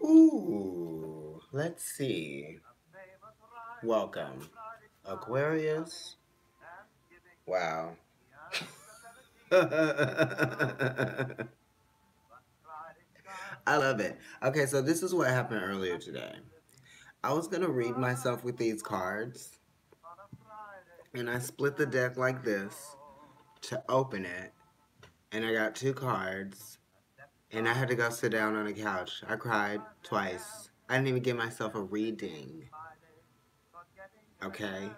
Ooh, let's see. Welcome, Aquarius. Wow. I love it. Okay, so this is what happened earlier today. I was going to read myself with these cards, and I split the deck like this to open it, and I got two cards, and I had to go sit down on the couch. I cried twice. I didn't even give myself a reading. Okay?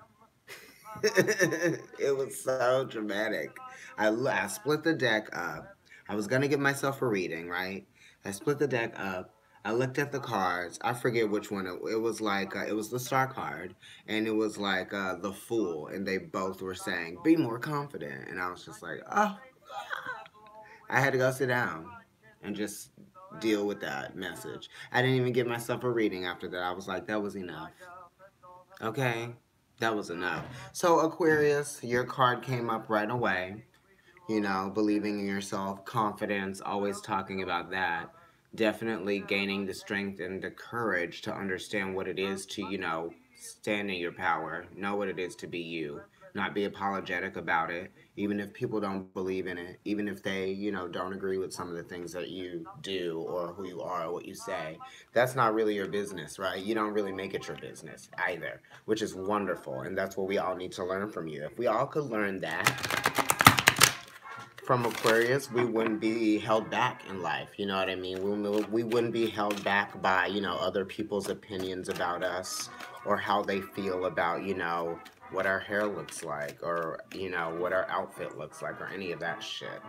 It was so dramatic. I split the deck up. I was going to give myself a reading, right? I split the deck up. I looked at the cards. I forget which one. It was like, it was the star card. And it was like the fool. And they both were saying, be more confident. And I was just like, oh, I had to go sit down and just deal with that message. I didn't even give myself a reading after that. I was like, that was enough. Okay? That was enough. So, Aquarius, your card came up right away. You know, believing in yourself, confidence, always talking about that. Definitely gaining the strength and the courage to understand what it is to, you know, stand in your power, know what it is to be you, not be apologetic about it, even if people don't believe in it, even if they, you know, don't agree with some of the things that you do or who you are or what you say. That's not really your business, right? You don't really make it your business either, which is wonderful. And that's what we all need to learn from you. If we all could learn that from Aquarius, we wouldn't be held back in life. You know what I mean? We wouldn't be held back by, you know, other people's opinions about us or how they feel about, you know, what our hair looks like or, you know, what our outfit looks like or any of that shit.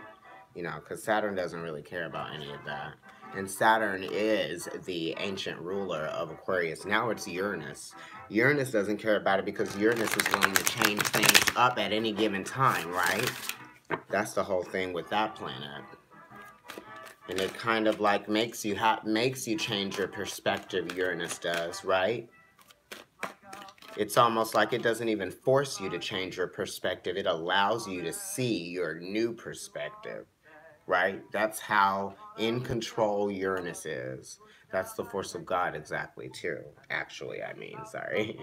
You know, because Saturn doesn't really care about any of that. And Saturn is the ancient ruler of Aquarius. Now it's Uranus. Uranus doesn't care about it because Uranus is willing to change things up at any given time, right? That's the whole thing with that planet. And it kind of like makes you change your perspective, Uranus does, right? It's almost like it doesn't even force you to change your perspective. It allows you to see your new perspective, right? That's how in control Uranus is. That's the force of God exactly, too. Actually, I mean, sorry.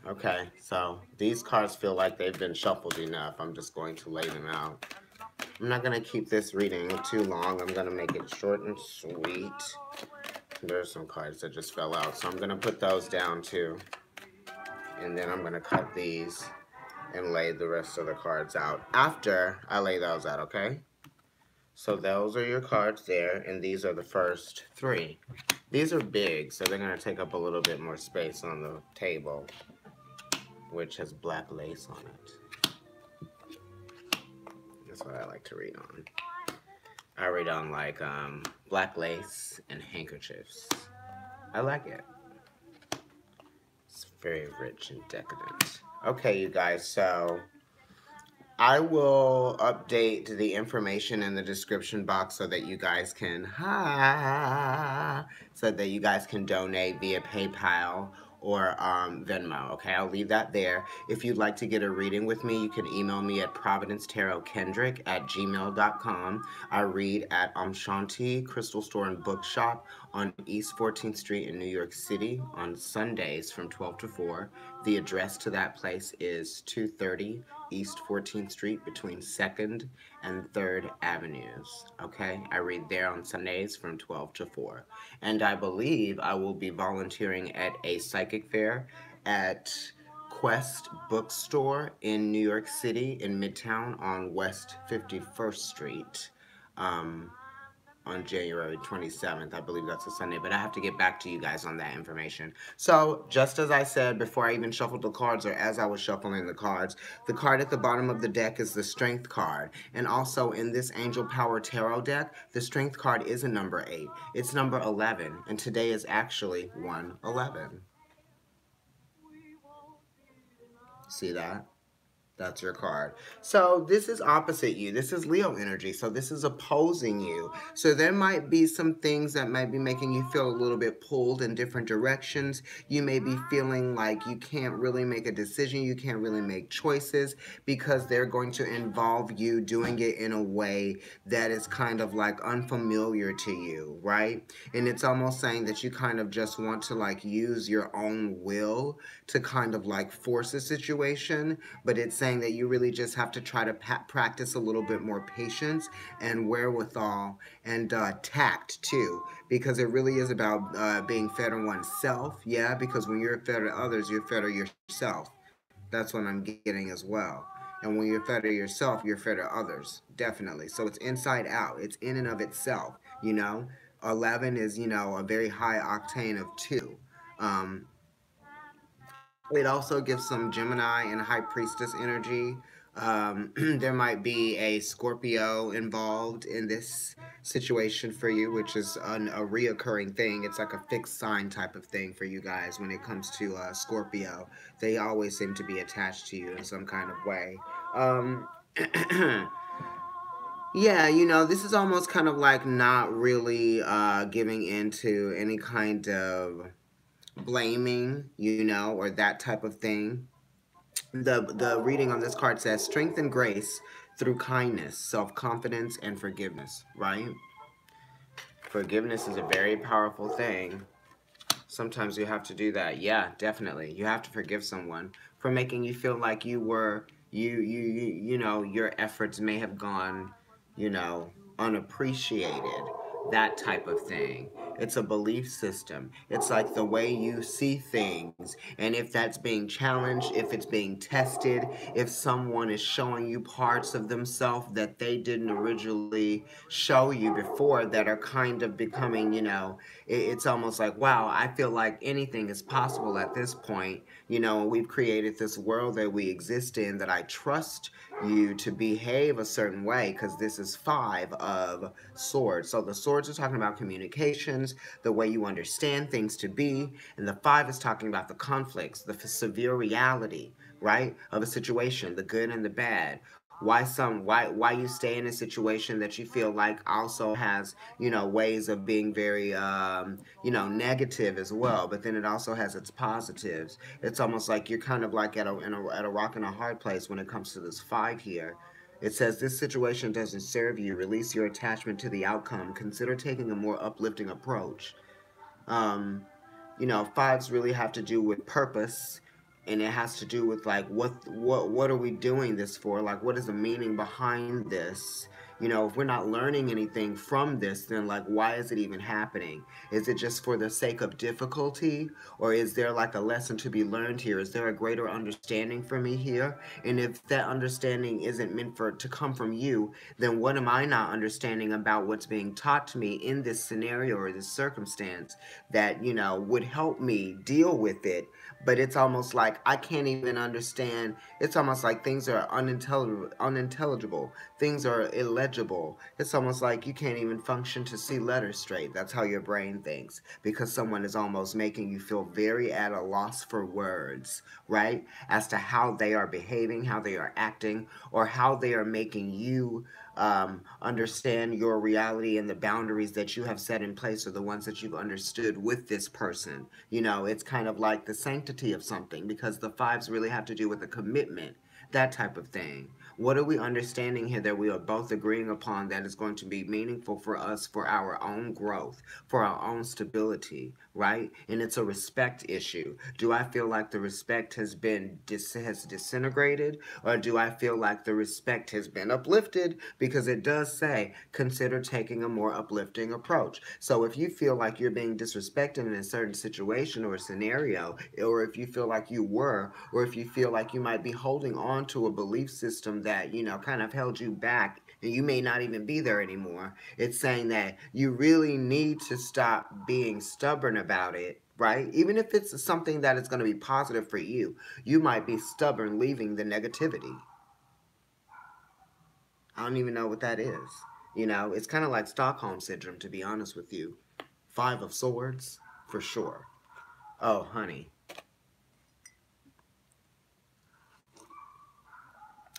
Okay, so these cards feel like they've been shuffled enough. I'm just going to lay them out. I'm not going to keep this reading too long. I'm going to make it short and sweet. There's some cards that just fell out, so I'm going to put those down too. And then I'm going to cut these and lay the rest of the cards out after I lay those out, okay? So those are your cards there, and these are the first three. These are big, so they're going to take up a little bit more space on the table, which has black lace on it. That's what I like to read on. I read on like black lace and handkerchiefs. I like it. It's very rich and decadent. Okay, you guys, so I will update the information in the description box so that you guys can donate via PayPal or Venmo. Okay, I'll leave that there. If you'd like to get a reading with me, you can email me at providencetarotkendrick@gmail.com. I read at Shanti Crystal Store and Bookshop on East 14th Street in New York City on Sundays from 12 to 4. The address to that place is 230 East 14th Street between 2nd and 3rd Avenues. Okay, I read there on Sundays from 12 to 4. And I believe I will be volunteering at a psychic fair at Quest Bookstore in New York City in Midtown on West 51st Street. On January 27th. I believe that's a Sunday, but I have to get back to you guys on that information. So, just as I said before I even shuffled the cards, or as I was shuffling the cards, the card at the bottom of the deck is the Strength card. And also in this Angel Power Tarot deck, the Strength card is a number 8. It's number 11, and today is actually 111. See that? That's your card. So this is opposite you. This is Leo energy. So this is opposing you. So there might be some things that might be making you feel a little bit pulled in different directions. You may be feeling like you can't really make a decision. You can't really make choices because they're going to involve you doing it in a way that is kind of like unfamiliar to you, right? And it's almost saying that you kind of just want to like use your own will to kind of like force a situation, but it's saying that you really just have to try to practice a little bit more patience and wherewithal and tact too, because it really is about being fair to oneself. Yeah, because when you're fair to others, you're fair to yourself. That's what I'm getting as well. And when you're fair to yourself, you're fair to others, definitely. So it's inside out. It's in and of itself. You know, 11 is, you know, a very high octane of 2. Um, it also gives some Gemini and High Priestess energy. There might be a Scorpio involved in this situation for you, which is a reoccurring thing. It's like a fixed sign type of thing for you guys when it comes to Scorpio. They always seem to be attached to you in some kind of way. Um, yeah, you know, this is almost kind of like not really giving into any kind of blaming, you know, or that type of thing. The reading on this card says strength and grace through kindness, self-confidence, and forgiveness, right? Forgiveness is a very powerful thing. Sometimes you have to do that. Yeah, definitely. You have to forgive someone for making you feel like you know, your efforts may have gone, you know, unappreciated. That type of thing. It's a belief system. It's like the way you see things. And if that's being challenged, if it's being tested, if someone is showing you parts of themselves that they didn't originally show you before that are kind of becoming, you know, it's almost like, wow, I feel like anything is possible at this point. You know, we've created this world that we exist in that I trust you to behave a certain way because this is 5 of swords. So the swords are talking about communications, the way you understand things to be, and the 5 is talking about the conflicts, the severe reality, right, of a situation, the good and the bad. Why you stay in a situation that you feel like also has, you know, ways of being very you know, negative as well, but then it also has its positives. It's almost like you're kind of like at a rock and a hard place when it comes to this 5 here. It says this situation doesn't serve you. Release your attachment to the outcome. Consider taking a more uplifting approach. Um, you know, 5s really have to do with purpose, and it has to do with like what are we doing this for? Like, what is the meaning behind this? You know, if we're not learning anything from this, then like, why is it even happening? Is it just for the sake of difficulty, or is there like a lesson to be learned here? Is there a greater understanding for me here? And if that understanding isn't meant for to come from you, then what am I not understanding about what's being taught to me in this scenario or this circumstance that, you know, would help me deal with it? But it's almost like I can't even understand. It's almost like things are unintelligible. Things are illegible. It's almost like you can't even function to see letters straight. That's how your brain thinks, because someone is almost making you feel very at a loss for words, right? As to how they are behaving, how they are acting, or how they are making you understand your reality, and the boundaries that you have set in place are the ones that you've understood with this person. You know, it's kind of like the sanctity of something, because the 5s really have to do with a commitment, that type of thing. What are we understanding here that we are both agreeing upon that is going to be meaningful for us, for our own growth, for our own stability, right? And it's a respect issue. Do I feel like the respect has been has disintegrated, or do I feel like the respect has been uplifted? Because it does say consider taking a more uplifting approach. So if you feel like you're being disrespected in a certain situation or a scenario, or if you feel like you were, or if you feel like you might be holding on to a belief system that, you know, kind of held you back, and you may not even be there anymore, it's saying that you really need to stop being stubborn about it, right? Even if it's something that is going to be positive for you, you might be stubborn leaving the negativity. I don't even know what that is. You know, it's kind of like Stockholm Syndrome, to be honest with you. 5 of Swords, for sure. Oh, honey.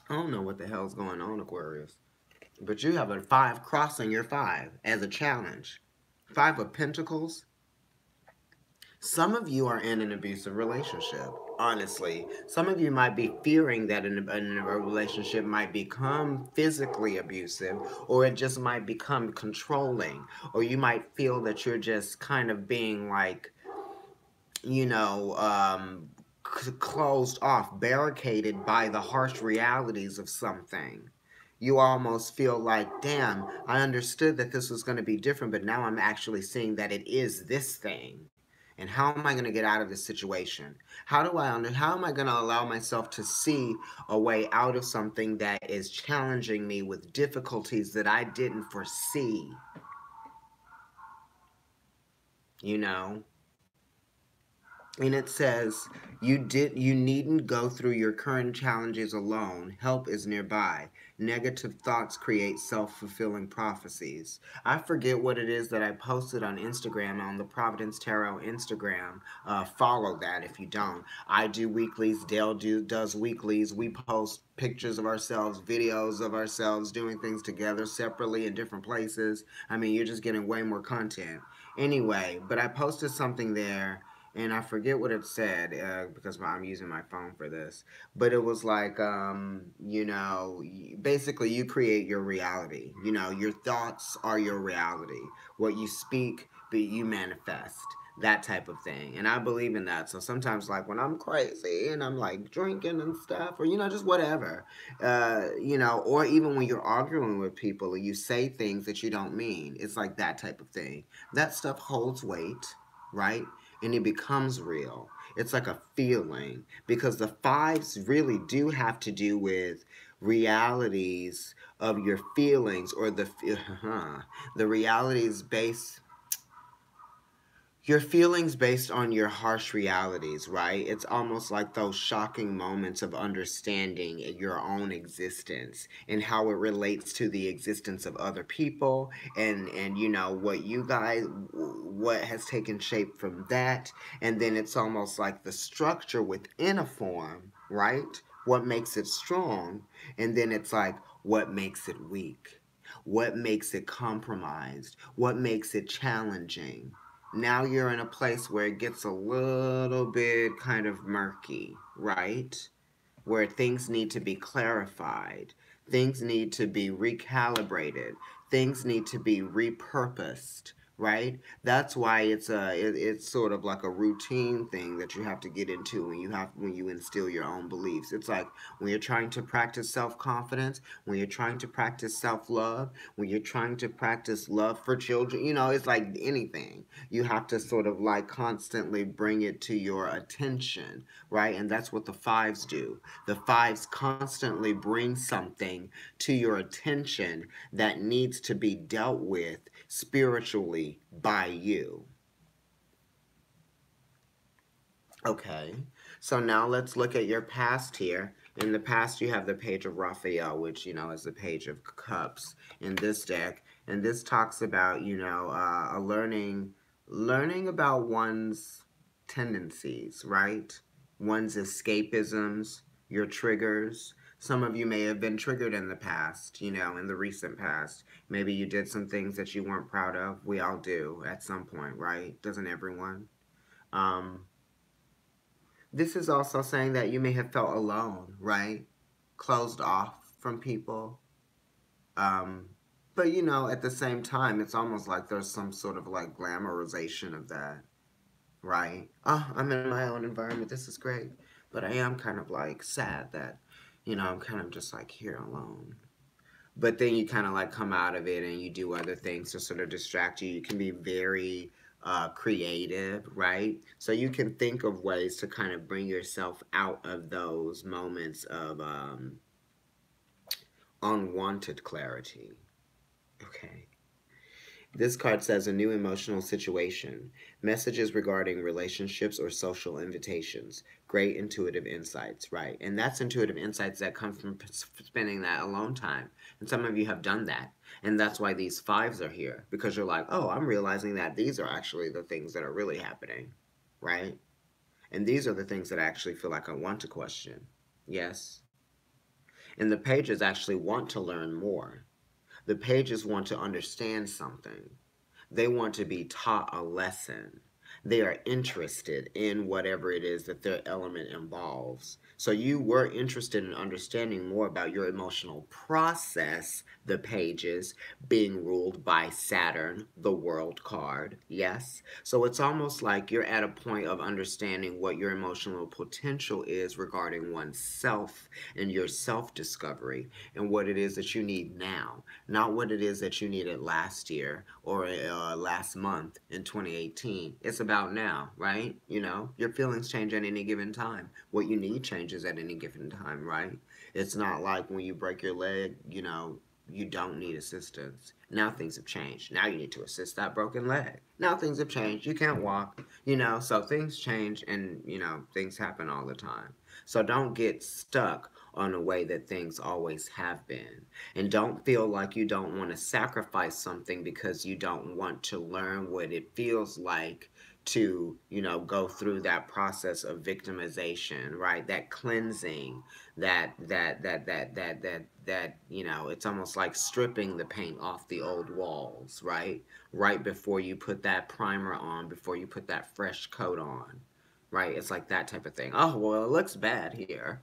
I don't know what the hell's going on, Aquarius. But you have a 5 crossing your 5 as a challenge. 5 of Pentacles. Some of you are in an abusive relationship, honestly. Some of you might be fearing that a relationship might become physically abusive, or it just might become controlling, or you might feel that you're just kind of being like, you know, closed off, barricaded by the harsh realities of something. You almost feel like, damn, I understood that this was going to be different, but now I'm actually seeing that it is this thing. And how am I going to get out of this situation? How am I going to allow myself to see a way out of something that is challenging me with difficulties that I didn't foresee? You know? And it says, you needn't go through your current challenges alone. Help is nearby. Negative thoughts create self-fulfilling prophecies. I forget what it is that I posted on Instagram, on the Providence Tarot Instagram. Follow that if you don't. I do weeklies. Does weeklies. We post pictures of ourselves, videos of ourselves doing things together separately in different places. I mean, you're just getting way more content. Anyway, but I posted something there, and I forget what it said, because I'm using my phone for this. But it was like, basically you create your reality. You know, your thoughts are your reality. What you speak, but you manifest. That type of thing. And I believe in that. So sometimes, like when I'm crazy and I'm like drinking and stuff, or, just whatever, or even when you're arguing with people or you say things that you don't mean, it's like that type of thing. That stuff holds weight, right? And it becomes real. It's like a feeling because the fives really do have to do with realities of your feelings, or the realities based, your feelings based on your harsh realities, right? It's almost like those shocking moments of understanding your own existence and how it relates to the existence of other people, and what you guys, what has taken shape from that. And then it's almost like the structure within a form, right? What makes it strong, and then it's like what makes it weak, what makes it compromised, what makes it challenging. Now you're in a place where it gets a little bit kind of murky, right? Where things need to be clarified, things need to be recalibrated, things need to be repurposed, right? That's why it's sort of like a routine thing that you have to get into when you instill your own beliefs. It's like when you're trying to practice self-confidence, when you're trying to practice self-love, when you're trying to practice love for children, it's like anything. You have to sort of like constantly bring it to your attention, right? And that's what the fives do. The fives constantly bring something to your attention that needs to be dealt with spiritually by you. Okay, so now let's look at your past here. In the past, you have the page of Raphael, which, is the page of cups in this deck. And this talks about, a learning about one's tendencies, right? One's escapisms, your triggers. Some of you may have been triggered in the past, in the recent past. Maybe you did some things that you weren't proud of. We all do at some point, right? Doesn't everyone? Um, this is also saying that you may have felt alone, right? Closed off from people. Um, but at the same time, it's almost like there's some sort of like glamorization of that, right? Oh, I'm in my own environment. This is great. But I am kind of like sad that, I'm kind of just like here alone. But then you kind of like come out of it and you do other things to sort of distract you. You can be very creative, right? So you can think of ways to kind of bring yourself out of those moments of unwanted clarity. Okay. This card says a new emotional situation, messages regarding relationships or social invitations, great intuitive insights, right? And that's intuitive insights that come from spending that alone time. And some of you have done that. And that's why these fives are here, because you're like, oh, I'm realizing that these are actually the things that are really happening, right? And these are the things that I actually feel like I want to question. Yes. And the pages actually want to learn more. The pages want to understand something. They want to be taught a lesson. They are interested in whatever it is that their element involves. So you were interested in understanding more about your emotional process, the pages, being ruled by Saturn, the world card. Yes? So it's almost like you're at a point of understanding what your emotional potential is regarding oneself and your self discovery and what it is that you need now, not what it is that you needed last year or last month in 2018. It's about now, right? You know, your feelings change at any given time. What you need changes at any given time, right? It's not like when you break your leg, you know, you don't need assistance. Now things have changed. Now you need to assist that broken leg. Now things have changed. You can't walk, you know, so things change and, you know, things happen all the time. So don't get stuck on the way that things always have been. And don't feel like you don't want to sacrifice something because you don't want to learn what it feels like to, you know, go through that process of victimization, right? That cleansing, that, you know, it's almost like stripping the paint off the old walls, right? Right before you put that primer on, before you put that fresh coat on, right? It's like that type of thing. Oh, well, it looks bad here.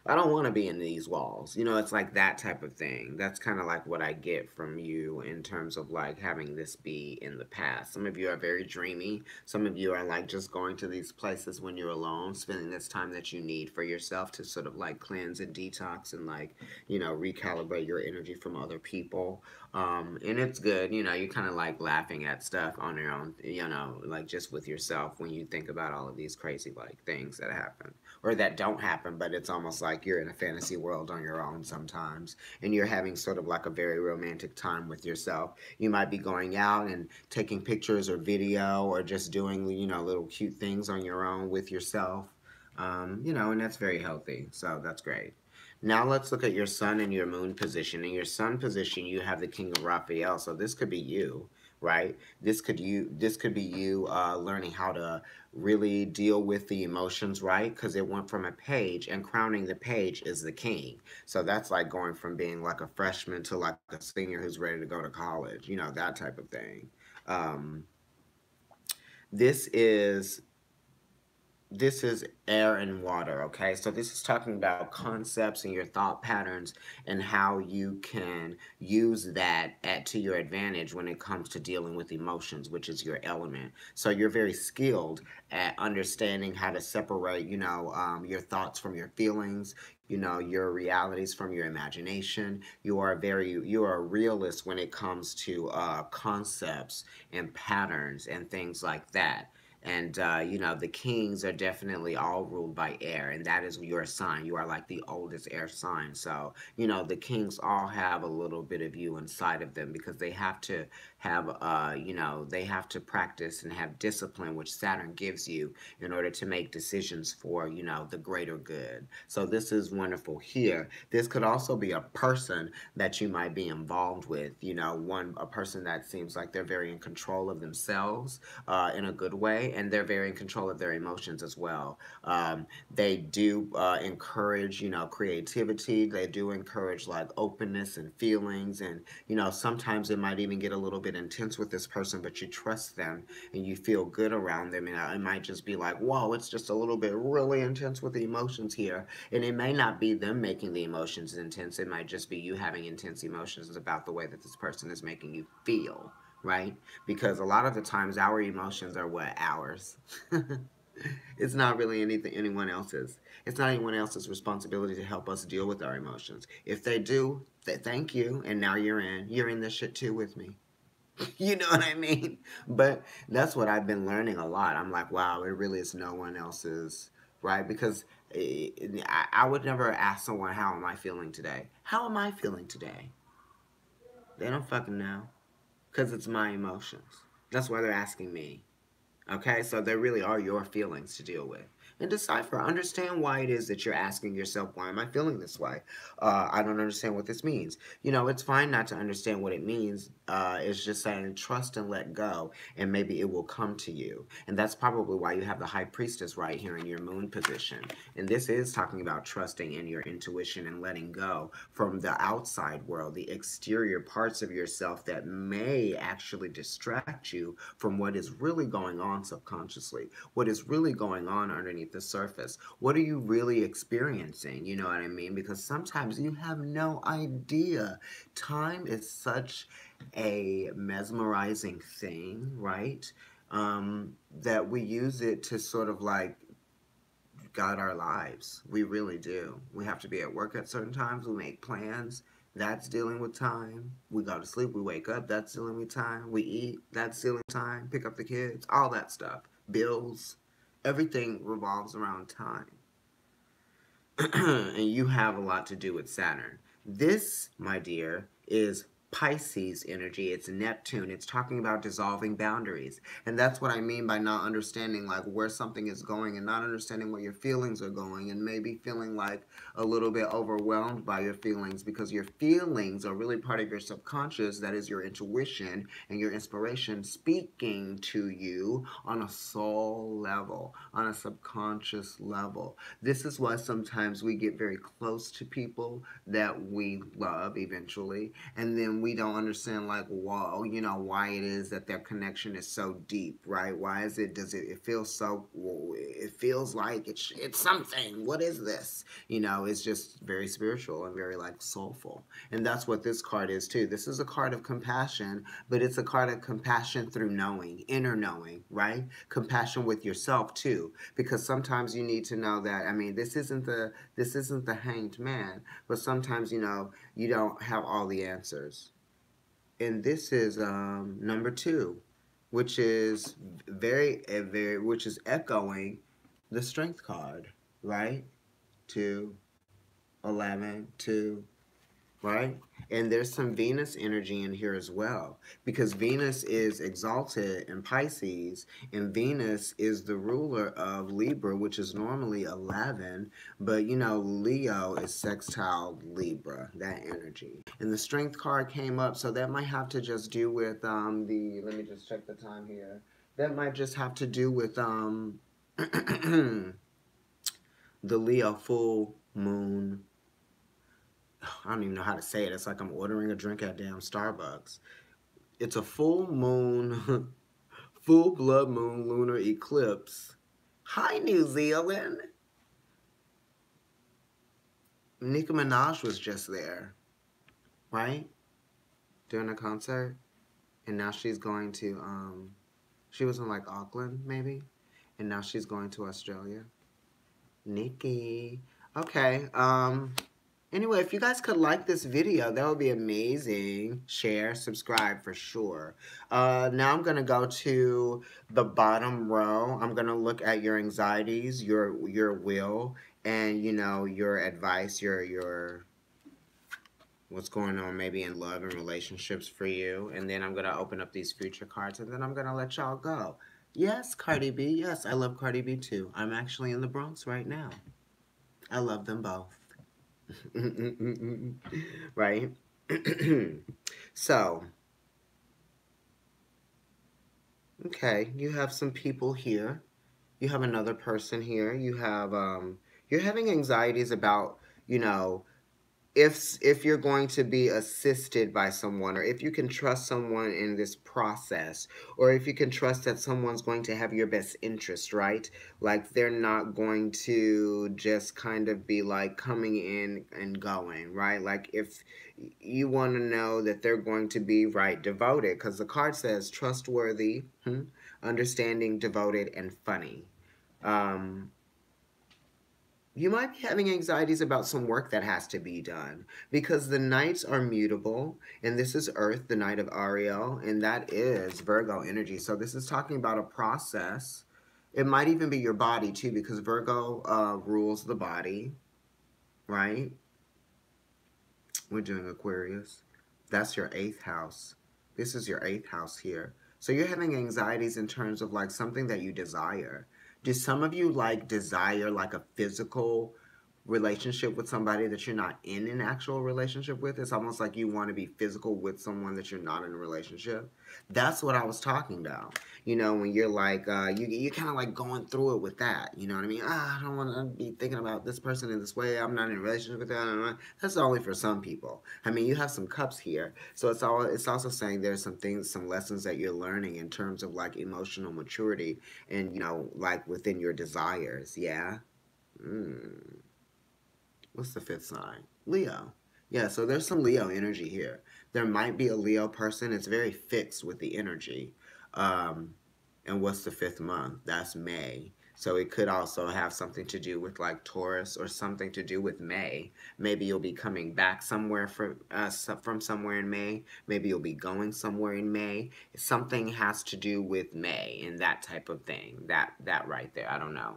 I don't want to be in these walls. You know, it's like that type of thing. That's kind of like what I get from you in terms of like having this be in the past. Some of you are very dreamy. Some of you are like just going to these places when you're alone, spending this time that you need for yourself to sort of like cleanse and detox and like, you know, recalibrate your energy from other people. And it's good, you know, you kind of like laughing at stuff on your own, you know, like just with yourself when you think about all of these crazy like things that happen or that don't happen, but it's almost like you're in a fantasy world on your own sometimes and you're having sort of like a very romantic time with yourself. You might be going out and taking pictures or video or just doing, you know, little cute things on your own with yourself. You know, and that's very healthy. So that's great. Now let's look at your sun and your moon position. In your sun position, you have the King of Raphael. So this could be you, right? This could be you learning how to really deal with the emotions, right? Because it went from a page, and crowning the page is the king. So that's like going from being like a freshman to like a senior who's ready to go to college, you know, that type of thing. Um, this is this is air and water, okay? So this is talking about concepts and your thought patterns and how you can use that to your advantage when it comes to dealing with emotions, which is your element. So you're very skilled at understanding how to separate, you know, your thoughts from your feelings, you know, your realities from your imagination. You are a realist when it comes to concepts and patterns and things like that. And, you know, the kings are definitely all ruled by air, and that is your sign. You are like the oldest air sign. So, you know, the kings all have a little bit of you inside of them because they have to have, you know, they have to practice and have discipline, which Saturn gives you in order to make decisions for, you know, the greater good. So this is wonderful here. This could also be a person that you might be involved with, you know, a person that seems like they're very in control of themselves in a good way, and they're very in control of their emotions as well. They do encourage, you know, creativity. They do encourage like openness and feelings, and you know, sometimes it might even get a little bit intense with this person, but you trust them and you feel good around them, and it might just be like, whoa, it's just a little bit really intense with the emotions here, and it may not be them making the emotions intense. It might just be you having intense emotions about the way that this person is making you feel, right? Because a lot of the times our emotions are what ours. It's not really anyone else's. It's not anyone else's responsibility to help us deal with our emotions. If they do, thank you, and now you're in this shit too with me. You know what I mean? But that's what I've been learning a lot. I'm like, wow, it really is no one else's, right? Because I would never ask someone, how am I feeling today? How am I feeling today? They don't fucking know. Because it's my emotions. That's why they're asking me. Okay, so they really are your feelings to deal with. and decipher. Understand why it is that you're asking yourself, why am I feeling this way? I don't understand what this means. You know, it's fine not to understand what it means. It's just saying trust and let go, and maybe it will come to you. And that's probably why you have the high priestess right here in your moon position. And this is talking about trusting in your intuition and letting go from the outside world, the exterior parts of yourself that may actually distract you from what is really going on subconsciously, what is really going on underneath the surface. What are you really experiencing? You know what I mean? Because sometimes you have no idea. Time is such a mesmerizing thing, right? That we use it to sort of like guide our lives. We really do. We have to be at work at certain times. We make plans. That's dealing with time. We go to sleep. We wake up. That's dealing with time. We eat. That's dealing with time. Pick up the kids. All that stuff. Bills. Everything revolves around time. And you have a lot to do with Saturn. This, my dear, is Pisces energy. It's Neptune. It's talking about dissolving boundaries. And that's what I mean by not understanding like where something is going and not understanding where your feelings are going, and maybe feeling like a little bit overwhelmed by your feelings, because your feelings are really part of your subconscious. That is your intuition and your inspiration speaking to you on a soul level, on a subconscious level. This is why sometimes we get very close to people that we love eventually, and then we don't understand like, whoa, you know, why it is that their connection is so deep, right? Why is it, does it feels so, it feels like it's something. What is this? You know, it's just very spiritual and very like soulful. And that's what this card is too. This is a card of compassion, but it's a card of compassion through knowing, inner knowing, right? Compassion with yourself too, because sometimes you need to know that, I mean, this isn't the hanged man, but sometimes, you know, you don't have all the answers. And this is number 2, which is which is echoing the strength card, right? 2, 11, 2, right? And there's some Venus energy in here as well, because Venus is exalted in Pisces, and Venus is the ruler of Libra, which is normally 11, but you know, Leo is sextile Libra, that energy. And the strength card came up, so that might have to just do with let me just check the time here. That might just have to do with the Leo full moon. I don't even know how to say it. It's like I'm ordering a drink at damn Starbucks. It's a full moon, full blood moon lunar eclipse. Hi, New Zealand. Nicki Minaj was just there, right? During a concert. And now she's going to, she was in like Auckland, maybe? And now she's going to Australia. Nikki. Okay, anyway, if you guys could like this video, that would be amazing. Share, subscribe for sure. Now I'm going to go to the bottom row. I'm going to look at your anxieties, your will, and, you know, your advice, your what's going on maybe in love and relationships for you. And then I'm going to open up these future cards, and then I'm going to let y'all go. Yes, Cardi B. Yes, I love Cardi B too. I'm actually in the Bronx right now. I love them both. Right? So, okay, you have some people here. You have another person here. You have you're having anxieties about, you know, if you're going to be assisted by someone, or if you can trust someone in this process, or if you can trust that someone's going to have your best interest, right? Like they're not going to just kind of be like coming in and going, right? Like if you want to know that they're going to be right, devoted, because the card says trustworthy, understanding, devoted, and funny. You might be having anxieties about some work that has to be done, because the nights are mutable, and this is Earth, the night of Ariel, and that is Virgo energy. So this is talking about a process. It might even be your body too, because Virgo rules the body, right? We're doing Aquarius. That's your 8th house. This is your 8th house here. So you're having anxieties in terms of like something that you desire. Do some of you like desire like a physical relationship with somebody that you're not in an actual relationship with? It's almost like you want to be physical with someone that you're not in a relationship. That's what I was talking about. You know, when you're like, you kind of like going through it with that. You know what I mean? I don't want to be thinking about this person in this way. I'm not in a relationship with them. That's only for some people. I mean, you have some cups here, so it's also saying there's some things, some lessons that you're learning in terms of like emotional maturity and like within your desires. Yeah. Mm. What's the fifth sign? Leo. Yeah, so there's some Leo energy here. There might be a Leo person. It's very fixed with the energy. Um, and what's the fifth month? That's May. So it could also have something to do with like Taurus or something to do with May. Maybe you'll be coming back somewhere from somewhere in May. Maybe you'll be going somewhere in May. Something has to do with May and that type of thing. That right there. I don't know.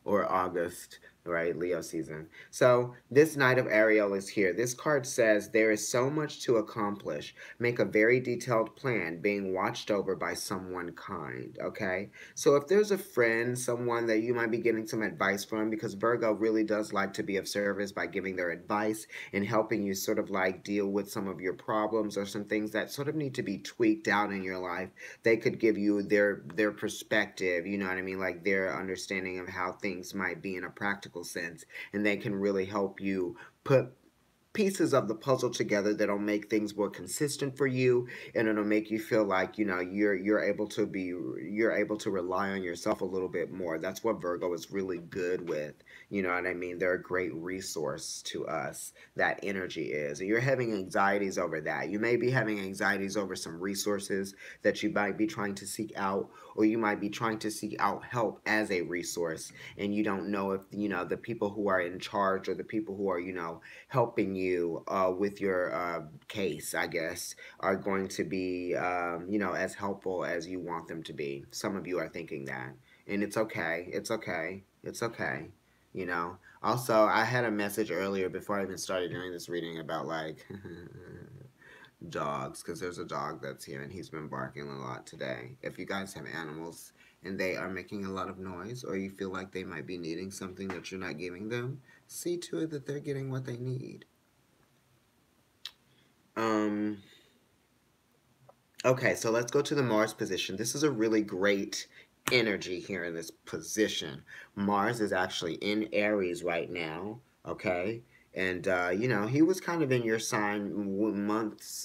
Or August, right? Leo season. So this Knight of Ariel is here. This card says there is so much to accomplish. Make a very detailed plan, being watched over by someone kind. Okay. So if there's a friend, someone that you might be getting some advice from, because Virgo really does like to be of service by giving their advice and helping you sort of like deal with some of your problems or some things that sort of need to be tweaked out in your life. They could give you their perspective, you know what I mean, like their understanding of how things might be in a practical sense, and they can really help you put pieces of the puzzle together that'll make things more consistent for you, and it'll make you feel like you're able to rely on yourself a little bit more. That's what Virgo is really good with. You know what I mean? They're a great resource to us. That energy is, and you're having anxieties over that. You may be having anxieties over some resources that you might be trying to seek out, or you might be trying to seek out help as a resource, and you don't know if the people who are in charge or the people who are helping you with your case, I guess, are going to be, as helpful as you want them to be. Some of you are thinking that. And it's okay. It's okay. It's okay. Also, I had a message earlier before I even started doing this reading about like dogs, because there's a dog that's here and he's been barking a lot today. If you guys have animals and they are making a lot of noise, or you feel like they might be needing something that you're not giving them, see to it that they're getting what they need. Um, okay, so let's go to the Mars position. This is a really great energy here in this position. Mars is actually in Aries right now, okay? And, he was kind of in your sign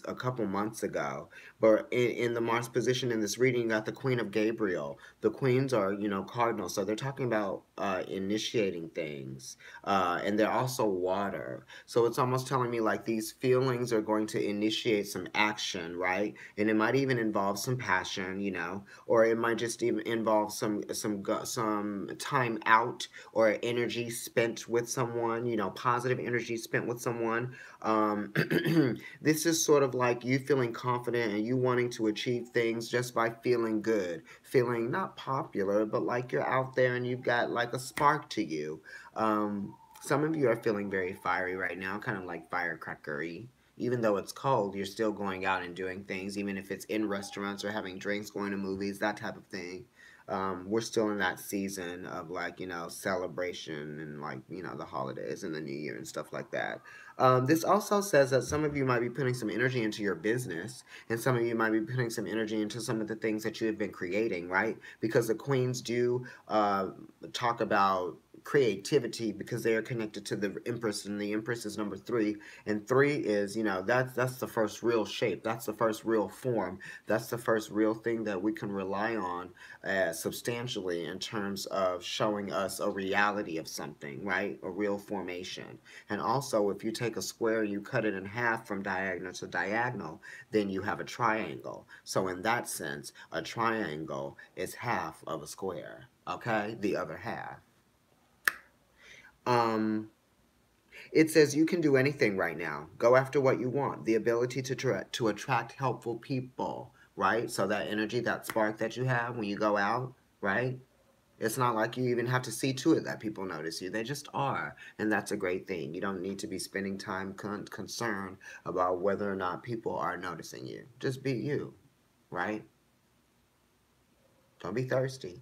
a couple months ago. But in the Mars position in this reading, you got the Queen of Gabriel. The queens are, cardinals. So they're talking about initiating things. And they're also water. So it's almost telling me like these feelings are going to initiate some action, right? And it might even involve some passion, or it might just even involve some time out or energy spent with someone, positive energy spent with someone. Um, this is sort of like you feeling confident and you wanting to achieve things just by feeling good, feeling not popular, but like you're out there and you've got like a spark to you. Some of you are feeling very fiery right now, kind of like firecrackery. Even though it's cold, you're still going out and doing things, even if it's in restaurants or having drinks, going to movies, that type of thing. We're still in that season of like, celebration and like, the holidays and the new year and stuff like that. This also says that some of you might be putting some energy into your business, and some of you might be putting some energy into some of the things that you have been creating, right? Because the queens do talk about creativity because they are connected to the Empress, and the Empress is number 3, and 3 is that's the first real shape, that's the first real form, that's the first real thing that we can rely on substantially in terms of showing us a reality of something, right? A real formation. And also, if you take a square and you cut it in half from diagonal to diagonal, then you have a triangle. So in that sense, a triangle is half of a square, okay? The other half. Um, it says you can do anything right now. Go after what you want. The ability to attract helpful people, right? So that energy, that spark that you have when you go out, right? It's not like you even have to see to it that people notice you. They just are. And that's a great thing. You don't need to be spending time concerned about whether or not people are noticing you. Just be you, right? Don't be thirsty.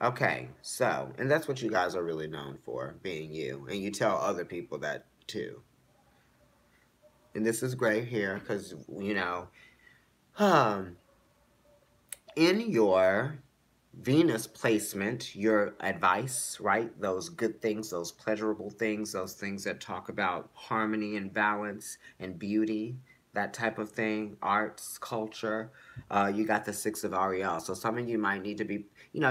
Okay, so, and that's what you guys are really known for, being you. And you tell other people that too. And this is great here because, um, in your Venus placement, your advice, right? Those good things, those pleasurable things, those things that talk about harmony and balance and beauty, that type of thing, arts, culture. You got the Six of Ariel. So some of you might need to be,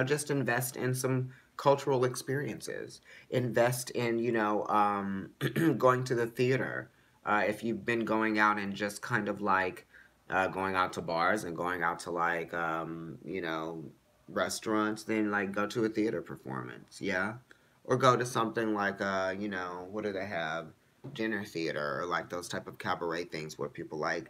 just invest in some cultural experiences. Invest in, going to the theater. If you've been going out and just kind of like going out to bars and going out to like, restaurants, then like go to a theater performance, yeah? Or go to something like what do they have? Dinner theater or like those type of cabaret things where people like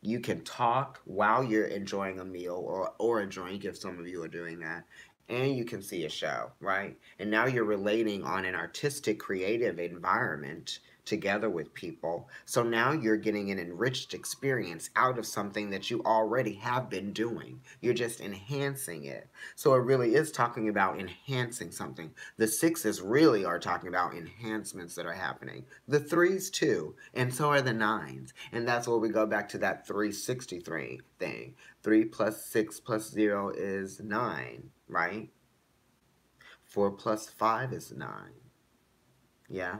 you can talk while you're enjoying a meal or a drink if some of you are doing that, and you can see a show, right? And now you're relating on an artistic creative environment together with people, so now you're getting an enriched experience out of something that you already have been doing. You're just enhancing it. So it really is talking about enhancing something. The sixes really are talking about enhancements that are happening. The threes too, and so are the nines. And that's where we go back to that 363 thing. 3 plus 6 plus 0 is 9, right? 4 plus 5 is 9. Yeah?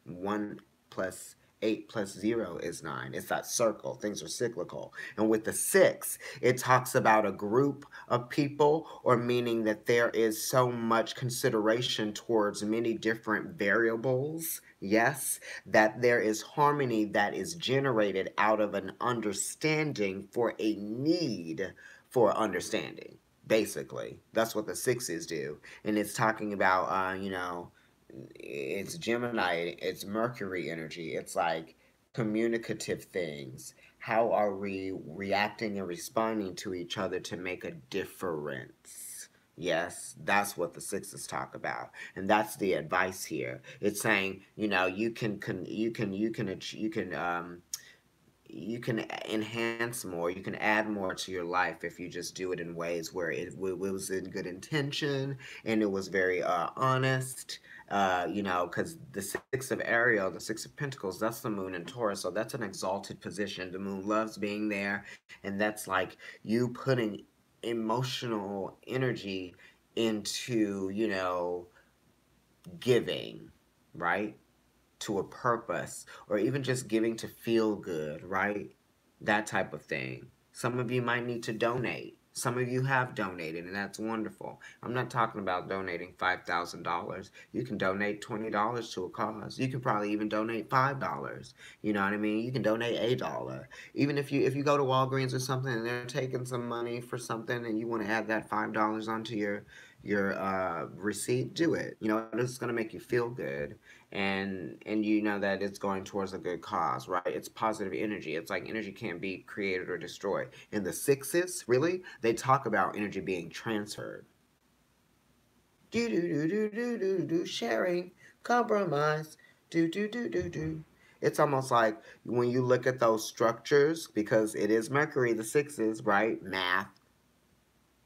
1 plus 8 plus 0 is 9. It's that circle. Things are cyclical. And with the 6, it talks about a group of people, or meaning that there is so much consideration towards many different variables. Yes, that there is harmony that is generated out of an understanding for a need for understanding. Basically, that's what the sixes do. And it's talking about, it's Gemini, it's Mercury energy. It's like communicative things. How are we reacting and responding to each other to make a difference? Yes, that's what the sixes talk about, and that's the advice here. It's saying, you can enhance more, you can add more to your life if you just do it in ways where it was in good intention and it was very honest. Because the Six of Ariel, the Six of Pentacles, that's the moon in Taurus, so that's an exalted position. The moon loves being there, and that's like you putting emotional energy into, giving, right? To a purpose, or even just giving to feel good, right? That type of thing. Some of you might need to donate. Some of you have donated, and that's wonderful. I'm not talking about donating $5,000. You can donate $20 to a cause. You can probably even donate $5. You know what I mean? You can donate $1. Even if you go to Walgreens or something and they're taking some money for something, and you want to add that $5 onto your receipt, do it. It's going to make you feel good, and you know that it's going towards a good cause, right? It's positive energy. It's like energy can't be created or destroyed. And the sixes, really, they talk about energy being transferred. Do do do do do do do, sharing, compromise, do do do do do. It's almost like when you look at those structures, because it is Mercury, the sixes, right? Math,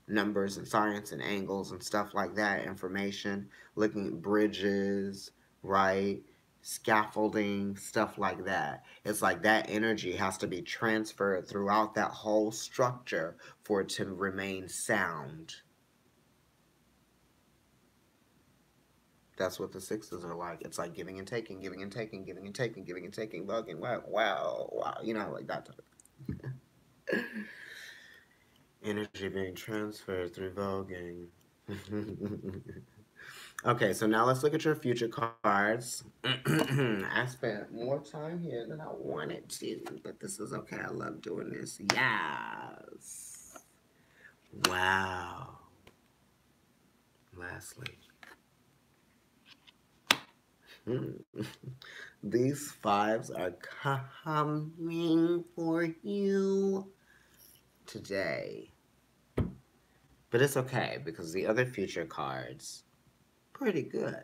numbers and science and angles and stuff like that, information, looking at bridges, right? Scaffolding, stuff like that. It's like that energy has to be transferred throughout that whole structure for it to remain sound. That's what the sixes are like. It's like giving and taking, giving and taking, giving and taking, giving and taking, bugging, wow, wow, wow. Like that type of energy being transferred through voguing. Okay, so now let's look at your future cards. I spent more time here than I wanted to, but this is okay. I love doing this. Yes. Wow. Lastly, these fives are coming for you today. But it's okay because the other future cards, pretty good.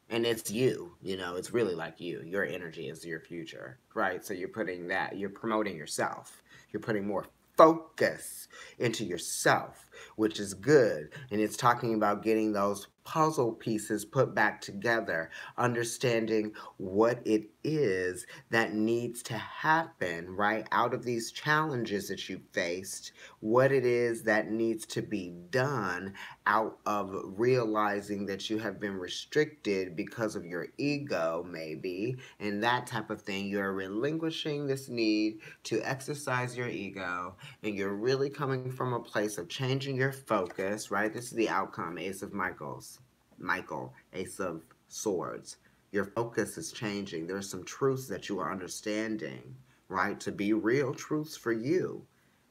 And it's you, it's really like you. Your energy is your future, right? So you're promoting yourself. You're putting more focus into yourself. which is good. And it's talking about getting those puzzle pieces put back together, understanding what it is that needs to happen, right? Out of these challenges that you faced, what it is that needs to be done out of realizing that you have been restricted because of your ego, maybe, and that type of thing. You're relinquishing this need to exercise your ego, and you're really coming from a place of changing your focus, right? This is the outcome, Ace of Michael, Ace of Swords. Your focus is changing. There are some truths that you are understanding, right? To be real truths for you,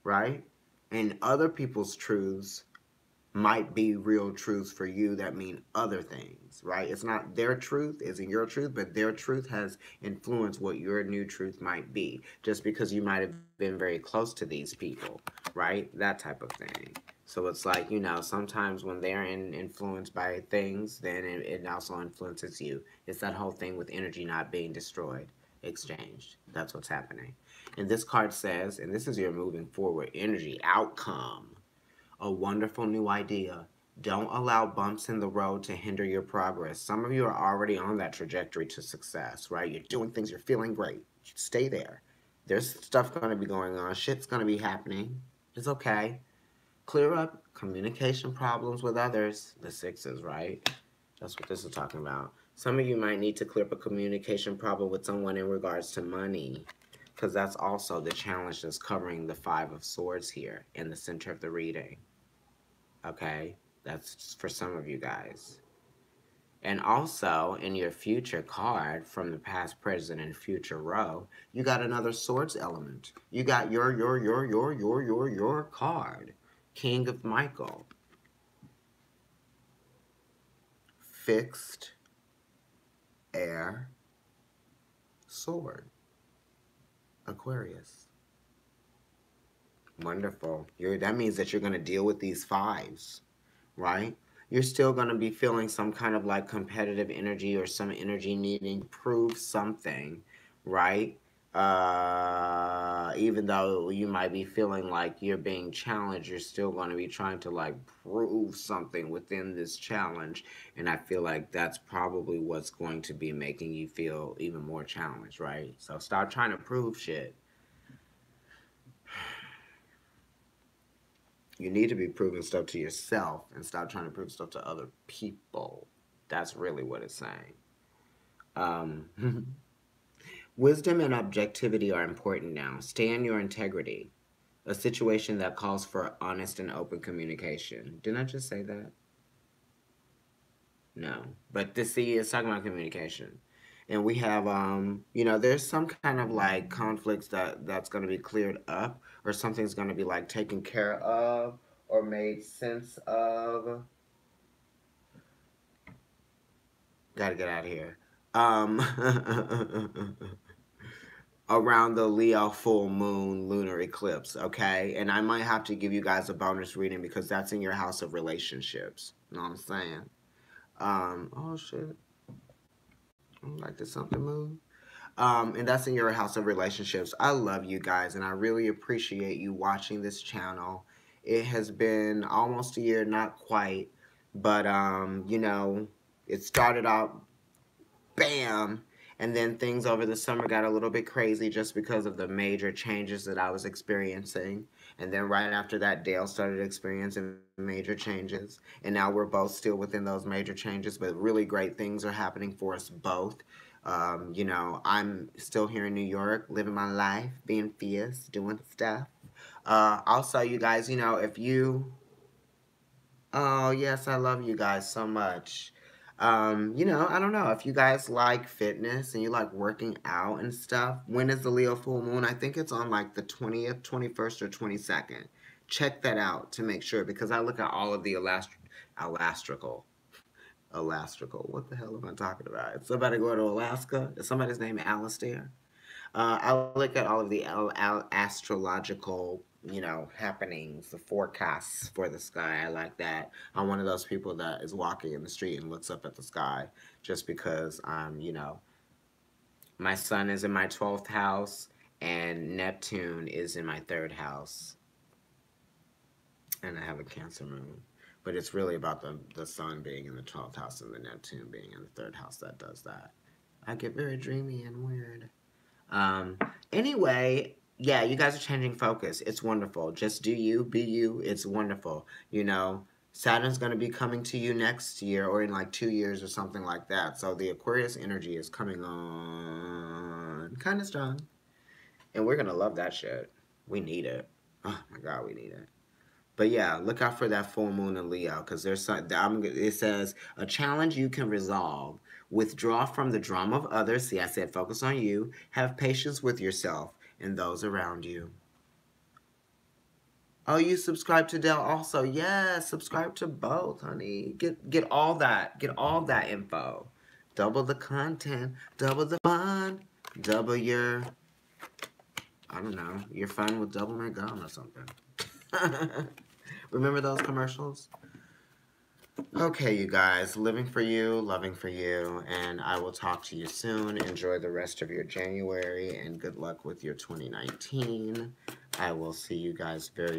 right? And other people's truths might be real truths for you that mean other things, right? It's not their truth, isn't your truth, but their truth has influenced what your new truth might be, just because you might have been very close to these people, right? That type of thing. So it's like, sometimes when they're influenced by things, then it also influences you. It's that whole thing with energy not being destroyed, exchanged. That's what's happening. And this card says, and this is your moving forward energy outcome, a wonderful new idea. Don't allow bumps in the road to hinder your progress. Some of you are already on that trajectory to success, right? You're doing things, you're feeling great. Stay there. There's stuff going to be going on, shit's going to be happening. It's okay. Clear up communication problems with others. The sixes, right? That's what this is talking about. Some of you might need to clear up a communication problem with someone in regards to money, because that's also the challenge that's covering the Five of Swords here in the center of the reading. Okay? That's for some of you guys. And also, in your future card from the past, present, and future row, you got another swords element. You got your card. King of Michael. Fixed air sword. Aquarius. Wonderful. That means that you're going to deal with these fives, right? You're still going to be feeling some kind of like competitive energy or some energy needing to prove something, right? Even though you might be feeling like you're being challenged, you're still going to be trying to like prove something within this challenge. And I feel like that's probably what's going to be making you feel even more challenged, right? So stop trying to prove shit. You need to be proving stuff to yourself and stop trying to prove stuff to other people. That's really what it's saying. Wisdom and objectivity are important now. Stay in your integrity. A situation that calls for honest and open communication. Didn't I just say that? No. But this, see, it's talking about communication. And we have, there's some kind of like conflicts that's going to be cleared up, or something's going to be like taken care of or made sense of. Gotta get out of here. Around the Leo full moon lunar eclipse, okay? And I might have to give you guys a bonus reading because that's in your house of relationships. You know what I'm saying? Oh shit. Like, did something move? And that's in your house of relationships. I love you guys, and I really appreciate you watching this channel. It has been almost a year, not quite, but it started out bam, and then things over the summer got a little bit crazy just because of the major changes that I was experiencing. And then right after that, Dale started experiencing major changes. And now we're both still within those major changes, but really great things are happening for us both. I'm still here in New York, living my life, being fierce, doing stuff. Also, you guys, if you... Oh, yes, I love you guys so much. I don't know if you guys like fitness and you like working out and stuff. When is the Leo full moon? I think it's on like the 20th, 21st, or 22nd. Check that out to make sure, because I look at all of the elastrical. What the hell am I talking about? Is somebody going to Alaska? Is somebody's name Alistair? I look at all of the astrological, happenings, the forecasts for the sky. I like that. I'm one of those people that is walking in the street and looks up at the sky just because my sun is in my 12th house and Neptune is in my 3rd house. And I have a Cancer moon. But it's really about the sun being in the 12th house and the Neptune being in the 3rd house that does that. I get very dreamy and weird. Anyway, yeah, you guys are changing focus. It's wonderful. Just do you, be you. It's wonderful. You know, Saturn's going to be coming to you next year or in like 2 years or something like that. So the Aquarius energy is coming on kind of strong. And we're going to love that shit. We need it. Oh my God, we need it. But yeah, look out for that full moon in Leo because there's some. It says a challenge you can resolve. Withdraw from the drama of others. See, I said focus on you. Have patience with yourself and those around you. Oh, you subscribe to Dell also? Yes, subscribe to both, honey. Get all that. Get all that info. Double the content. Double the fun. Double your. I don't know. Your fun with double my gum or something. Remember those commercials? Okay, you guys, living for you, loving for you, and I will talk to you soon. Enjoy the rest of your January, and good luck with your 2019. I will see you guys very